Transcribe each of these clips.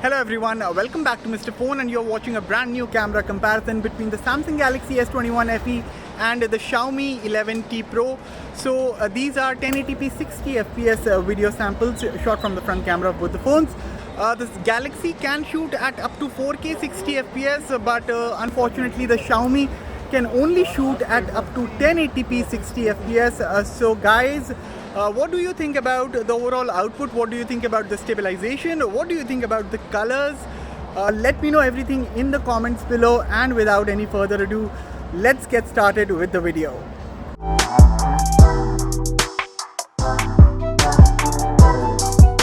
Hello everyone, welcome back to Mr. Phone, and you're watching a brand new camera comparison between the Samsung Galaxy S21 FE and the Xiaomi 11T Pro. So these are 1080p 60 FPS video samples shot from the front camera of both the phones. This Galaxy can shoot at up to 4K 60 FPS, but unfortunately the Xiaomi can only shoot at up to 1080p 60 FPS. So guys, what do you think about the overall output? What do you think about the stabilization? What do you think about the colors? Let me know everything in the comments below, and without any further ado, let's get started with the video.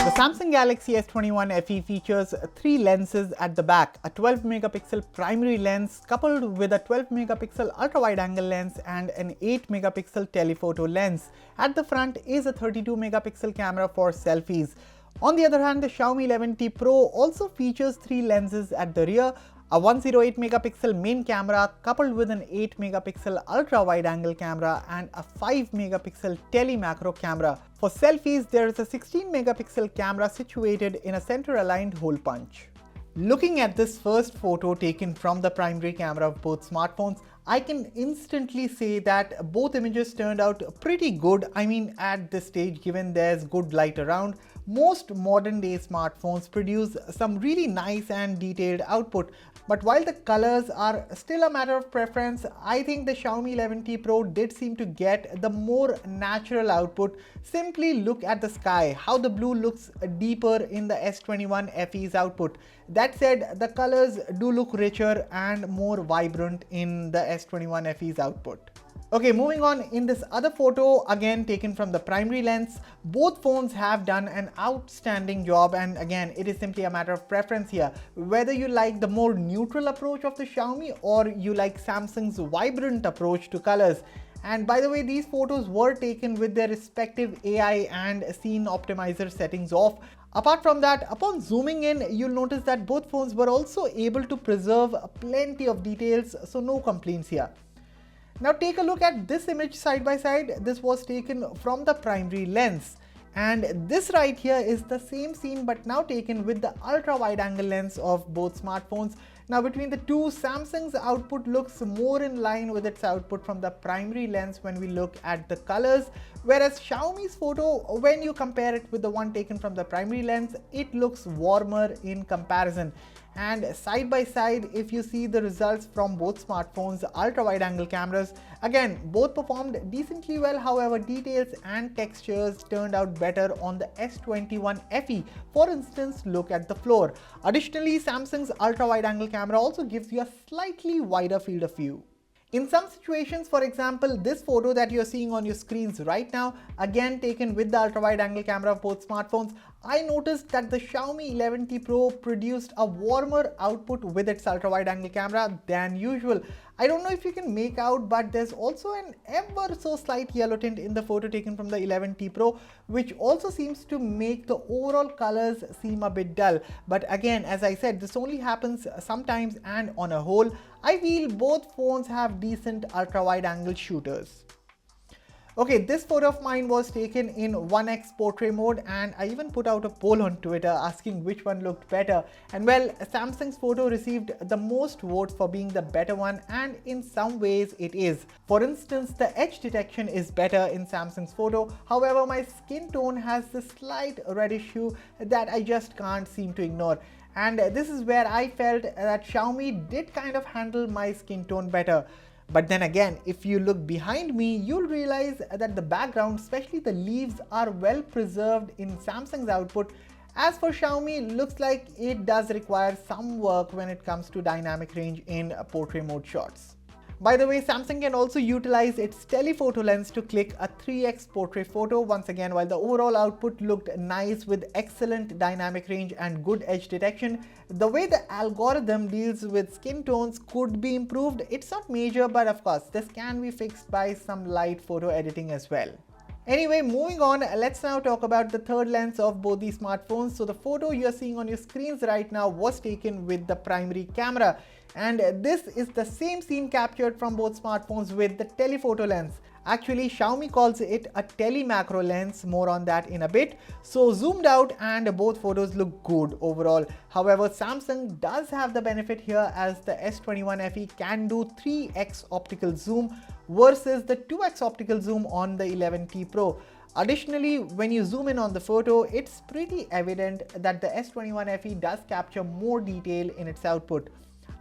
The Samsung Galaxy S21 FE features 3 lenses at the back: a 12 megapixel primary lens coupled with a 12 megapixel ultra-wide angle lens and an 8 megapixel telephoto lens. At the front is a 32 megapixel camera for selfies. On the other hand, the Xiaomi 11T Pro also features 3 lenses at the rear: a 108 megapixel main camera coupled with an 8 megapixel ultra wide angle camera and a 5 megapixel tele macro camera. For selfies, there is a 16 megapixel camera situated in a center aligned hole punch. Looking at this first photo taken from the primary camera of both smartphones, I can instantly say that both images turned out pretty good. I mean, at this stage, given there's good light around, most modern day smartphones produce some really nice and detailed output. But while the colors are still a matter of preference, I think the Xiaomi 11T Pro did seem to get the more natural output. Simply look at the sky, how the blue looks deeper in the S21 FE's output. That said, the colors do look richer and more vibrant in the S21 FE's output. Okay, moving on, in this other photo, again taken from the primary lens, both phones have done an outstanding job, and again it is simply a matter of preference here, whether you like the more neutral approach of the Xiaomi or you like Samsung's vibrant approach to colors. And by the way, these photos were taken with their respective AI and scene optimizer settings off. Apart from that, upon zooming in, you'll notice that both phones were also able to preserve plenty of details, so no complaints here. Now take a look at this image side by side. This was taken from the primary lens, and this right here is the same scene but now taken with the ultra wide angle lens of both smartphones. Now between the two, Samsung's output looks more in line with its output from the primary lens when we look at the colors, whereas Xiaomi's photo, when you compare it with the one taken from the primary lens, it looks warmer in comparison. And side by side, if you see the results from both smartphones' ultra wide angle cameras, again both performed decently well. However, details and textures turned out better on the S21 FE. For instance, look at the floor. Additionally, Samsung's ultra wide angle camera also gives you a slightly wider field of view. In some situations, for example, this photo that you're seeing on your screens right now, again taken with the ultra wide angle camera of both smartphones, I noticed that the Xiaomi 11T Pro produced a warmer output with its ultra wide angle camera than usual. I don't know if you can make out, but there's also an ever so slight yellow tint in the photo taken from the 11T Pro, which also seems to make the overall colors seem a bit dull. But again, as I said, this only happens sometimes, and on a whole, I feel both phones have decent ultra wide angle shooters. Okay, this photo of mine was taken in 1x portrait mode, and I even put out a poll on Twitter asking which one looked better. And well, Samsung's photo received the most votes for being the better one, and in some ways it is. For instance, the edge detection is better in Samsung's photo. However, my skin tone has this slight reddish hue that I just can't seem to ignore. And this is where I felt that Xiaomi did kind of handle my skin tone better. But then again, if you look behind me, you'll realize that the background, especially the leaves, are well preserved in Samsung's output. As for Xiaomi, looks like it does require some work when it comes to dynamic range in portrait mode shots. By the way, Samsung can also utilize its telephoto lens to click a 3x portrait photo. Once again, while the overall output looked nice with excellent dynamic range and good edge detection, the way the algorithm deals with skin tones could be improved. It's not major, but of course, this can be fixed by some light photo editing as well. Anyway, moving on, let's now talk about the third lens of both these smartphones. So the photo you're seeing on your screens right now was taken with the primary camera, and this is the same scene captured from both smartphones with the telephoto lens. Actually, Xiaomi calls it a tele-macro lens, more on that in a bit. So zoomed out and both photos look good overall. However, Samsung does have the benefit here as the S21 FE can do 3x optical zoom versus the 2x optical zoom on the 11T Pro. Additionally, when you zoom in on the photo, it's pretty evident that the S21 FE does capture more detail in its output.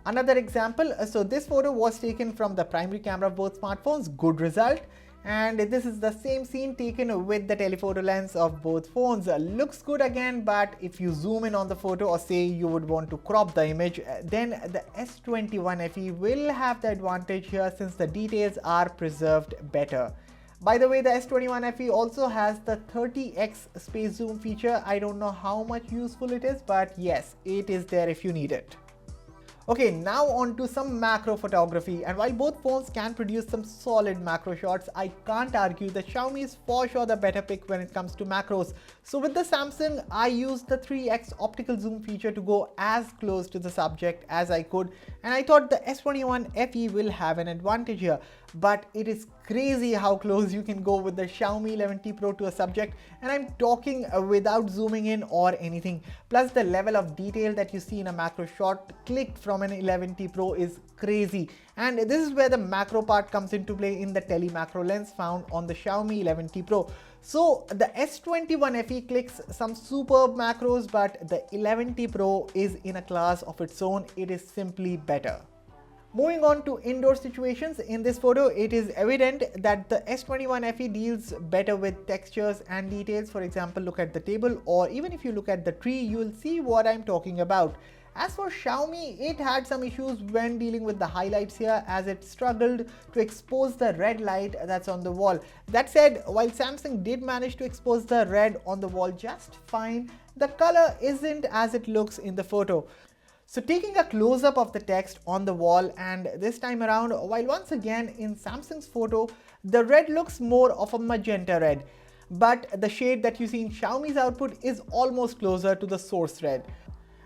Another example, so this photo was taken from the primary camera of both smartphones, good result. And this is the same scene taken with the telephoto lens of both phones. Looks good again, but if you zoom in on the photo or say you would want to crop the image, then the S21 FE will have the advantage here since the details are preserved better. By the way, the S21 FE also has the 30x space zoom feature. I don't know how much useful it is, but yes, it is there if you need it. Okay, now on to some macro photography, and while both phones can produce some solid macro shots, I can't argue that Xiaomi is for sure the better pick when it comes to macros. So with the Samsung, I used the 3x optical zoom feature to go as close to the subject as I could, and I thought the S21 FE will have an advantage here. But it is crazy how close you can go with the Xiaomi 11T Pro to a subject, and I'm talking without zooming in or anything. Plus the level of detail that you see in a macro shot clicked from an 11T Pro is crazy, and this is where the macro part comes into play in the tele macro lens found on the Xiaomi 11T Pro. So the S21 FE clicks some superb macros, but the 11T Pro is in a class of its own. It is simply better. Moving on to indoor situations, in this photo it is evident that the S21 FE deals better with textures and details. For example, look at the table, or even if you look at the tree, you will see what I'm talking about. As for Xiaomi, it had some issues when dealing with the highlights here, as it struggled to expose the red light that's on the wall. That said, while Samsung did manage to expose the red on the wall just fine, the color isn't as it looks in the photo. So taking a close-up of the text on the wall, and this time around, while once again in Samsung's photo, the red looks more of a magenta red, but the shade that you see in Xiaomi's output is almost closer to the source red.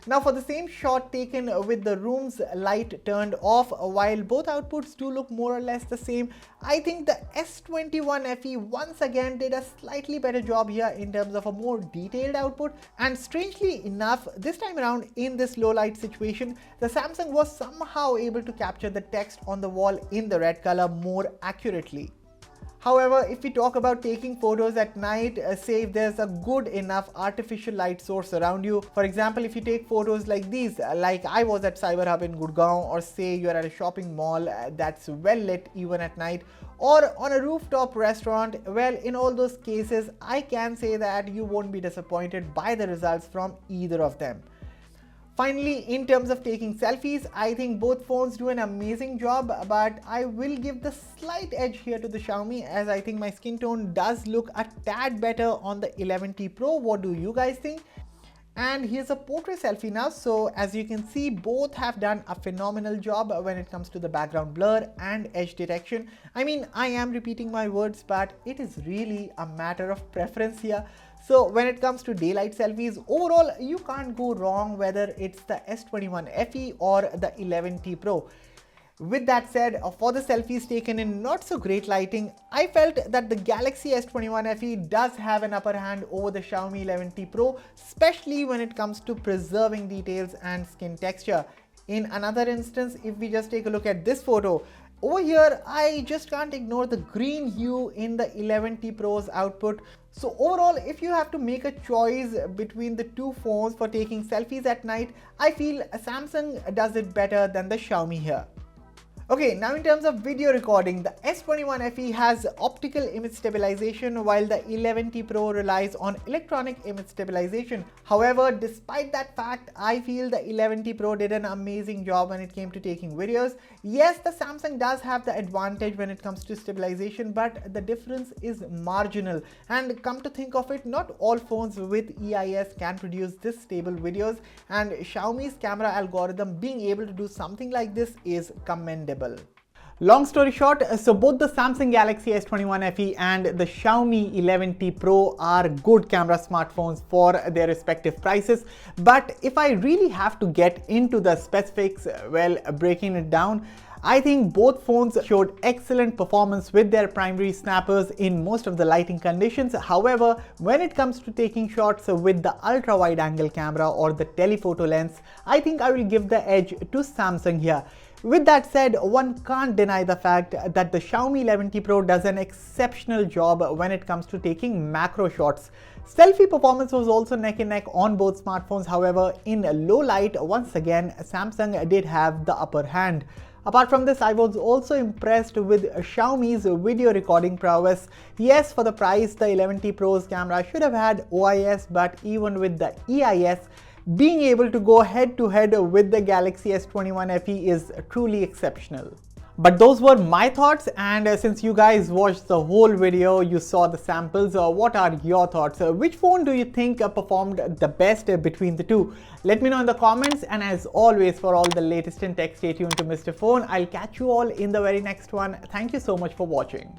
Now for the same shot taken with the room's light turned off, while both outputs do look more or less the same, I think the S21 FE once again did a slightly better job here in terms of a more detailed output. And strangely enough, this time around in this low light situation, the Samsung was somehow able to capture the text on the wall in the red color more accurately. However, if we talk about taking photos at night, say if there's a good enough artificial light source around you, for example, if you take photos like these, like I was at Cyber Hub in Gurgaon, or say you're at a shopping mall that's well lit even at night, or on a rooftop restaurant, well, in all those cases, I can say that you won't be disappointed by the results from either of them. Finally, in terms of taking selfies, I think both phones do an amazing job, but I will give the slight edge here to the Xiaomi, as I think my skin tone does look a tad better on the 11T Pro. What do you guys think? And here's a portrait selfie now. So as you can see, both have done a phenomenal job when it comes to the background blur and edge detection. I mean, I am repeating my words, but it is really a matter of preference here. So when it comes to daylight selfies, overall, you can't go wrong whether it's the S21 FE or the 11T Pro. With that said, for the selfies taken in not so great lighting, I felt that the Galaxy S21 FE does have an upper hand over the Xiaomi 11T Pro, especially when it comes to preserving details and skin texture. In another instance, if we just take a look at this photo, over here, I just can't ignore the green hue in the 11T Pro's output. So overall, if you have to make a choice between the two phones for taking selfies at night, I feel Samsung does it better than the Xiaomi here. Okay, now in terms of video recording, the S21 FE has optical image stabilization while the 11T Pro relies on electronic image stabilization. However, despite that fact, I feel the 11T Pro did an amazing job when it came to taking videos. Yes, the Samsung does have the advantage when it comes to stabilization, but the difference is marginal. And come to think of it, not all phones with EIS can produce this stable videos, and Xiaomi's camera algorithm being able to do something like this is commendable. Long story short, so both the Samsung Galaxy S21 FE and the Xiaomi 11T Pro are good camera smartphones for their respective prices. But if I really have to get into the specifics, well, breaking it down, I think both phones showed excellent performance with their primary snappers in most of the lighting conditions. However, when it comes to taking shots with the ultra wide angle camera or the telephoto lens, I think I will give the edge to Samsung here. With that said, one can't deny the fact that the Xiaomi 11T Pro does an exceptional job when it comes to taking macro shots. Selfie performance was also neck and neck on both smartphones. However, in low light, once again, Samsung did have the upper hand. Apart from this, I was also impressed with Xiaomi's video recording prowess. Yes, for the price, the 11T Pro's camera should have had OIS, but even with the EIS, being able to go head to head with the Galaxy S21 FE is truly exceptional. But those were my thoughts, and since you guys watched the whole video, you saw the samples, what are your thoughts? Which phone do you think performed the best between the two? Let me know in the comments, and as always, for all the latest in tech, stay tuned to Mr. Phone. I'll catch you all in the very next one. Thank you so much for watching.